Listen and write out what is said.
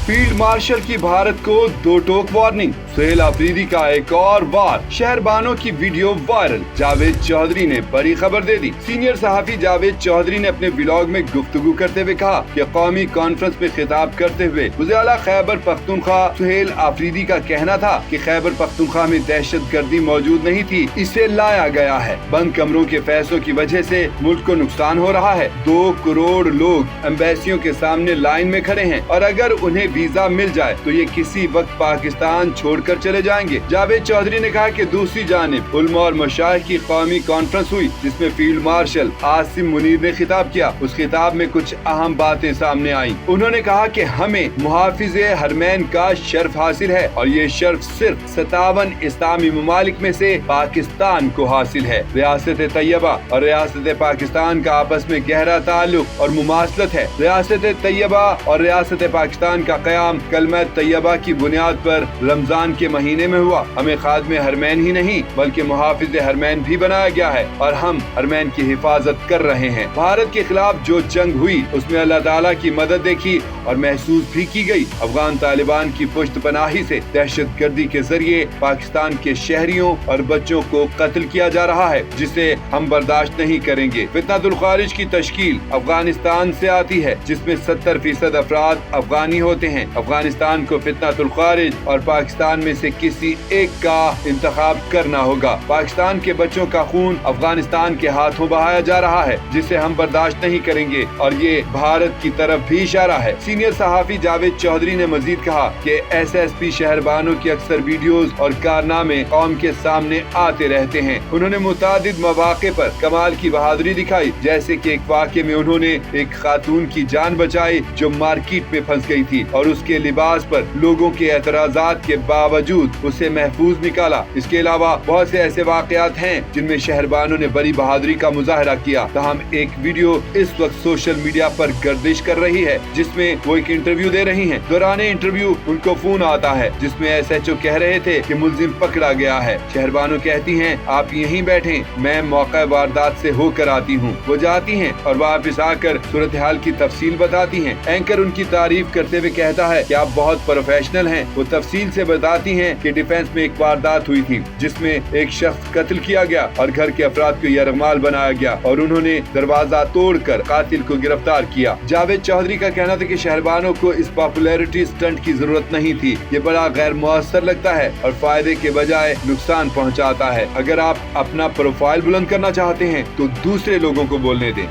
Field marshal की भारत को दो टोक वार्निंग। सुहेल अफरीदी का एक और वार। शहरबानों की वीडियो वायरल। जावेद चौधरी ने बड़ी खबर दे दी। सीनियर सहाफी जावेद चौधरी ने अपने व्लॉग में गुफ्तगू करते हुए कहा कि कौमी कॉन्फ्रेंस में खिताब करते हुए वज़ीर-ए-आला खैबर पख्तूनख्वा सुहेल अफरीदी का कहना था कि खैबर पख्तूनख्वा में दहशत गर्दी मौजूद नहीं थी, इसे लाया गया है। बंद कमरों के फैसलों की वजह से मुल्क को नुकसान हो रहा है। 2 करोड़ लोग एम्बेसियों के सामने लाइन में खड़े हैं और अगर उन्हें वीजा मिल जाए तो ये किसी वक्त पाकिस्तान छोड़कर चले जाएंगे। जावेद चौधरी ने कहा कि दूसरी जानिब उलमा और मशाइख की कौमी कॉन्फ्रेंस हुई जिसमें फील्ड मार्शल आसिम मुनीर ने खिताब किया। उस खिताब में कुछ अहम बातें सामने आई। उन्होंने कहा कि हमें मुहाफिज़े हरमैन का शर्फ हासिल है और ये शर्फ सिर्फ 57 इस्लामी ममालिक में से पाकिस्तान को हासिल है। रियासत तैयबा और रियासत पाकिस्तान का आपस में गहरा ताल्लुक और मुमासलत है। रियासत तैयबा और रियासत पाकिस्तान का क़याम कलमा तैयबा की बुनियाद पर रमजान के महीने में हुआ। हमें खादमे हरमैन ही नहीं बल्कि मुहाफिज़े हरमैन भी बनाया गया है और हम हरमैन की हिफाजत कर रहे हैं। भारत के खिलाफ जो जंग हुई उसमें अल्लाह ताला की मदद देखी और महसूस भी की गई। अफगान तालिबान की पुश्त पनाही से दहशत गर्दी के जरिए पाकिस्तान के शहरियों और बच्चों को कत्ल किया जा रहा है जिसे हम बर्दाश्त नहीं करेंगे। फितनतुल खारिज की तश्कील अफगानिस्तान से आती है जिसमें 70% अफराद अफगानी होते हैं। अफगानिस्तान को फितनतुल खारिज और पाकिस्तान में से किसी एक का इंतखाब करना होगा। पाकिस्तान के बच्चों का खून अफगानिस्तान के हाथों बहाया जा रहा है जिसे हम बर्दाश्त नहीं करेंगे और ये भारत की तरफ भी इशारा है। सीनियर सहाफी जावेद चौधरी ने मजीद कहा कि SSP शहरबानों की अक्सर वीडियोस और कारनामे कौम के सामने आते रहते हैं। उन्होंने मुतादिद मौके पर कमाल की बहादुरी दिखाई, जैसे कि एक वाक़े में उन्होंने एक खातून की जान बचाई जो मार्केट में फंस गई थी और उसके लिबास पर लोगों के एतराजात के बावजूद उसे महफूज निकाला। इसके अलावा बहुत से ऐसे वाक़यात हैं जिनमें शहरबानों ने बड़ी बहादुरी का मुजाहरा किया। ताहम एक वीडियो इस वक्त सोशल मीडिया पर गर्दिश कर रही है जिसमें वो एक इंटरव्यू दे रही हैं। दौरान इंटरव्यू उनको फोन आता है जिसमें SHO कह रहे थे कि मुल्जिम पकड़ा गया है। शहरबानो कहती हैं आप यहीं बैठें, मैं मौका वारदात से होकर आती हूँ। वो जाती हैं और वापस आकर सूरत हाल की तफसील बताती हैं। एंकर उनकी तारीफ करते हुए कहता है कि आप बहुत प्रोफेशनल हैं। वो तफसील से बताती हैं कि डिफेंस में एक वारदात हुई थी जिसमें एक शख्स कत्ल किया गया और घर के अफराद को यरगमाल बनाया गया और उन्होंने दरवाजा तोड़कर कातिल को गिरफ्तार किया। जावेद चौधरी का कहना था कि शहरबानों को इस पॉपुलैरिटी स्टंट की जरूरत नहीं थी, ये बड़ा गैर मुअस्सर लगता है और फायदे के बजाय नुकसान पहुंचाता है। अगर आप अपना प्रोफाइल बुलंद करना चाहते हैं तो दूसरे लोगों को बोलने दें।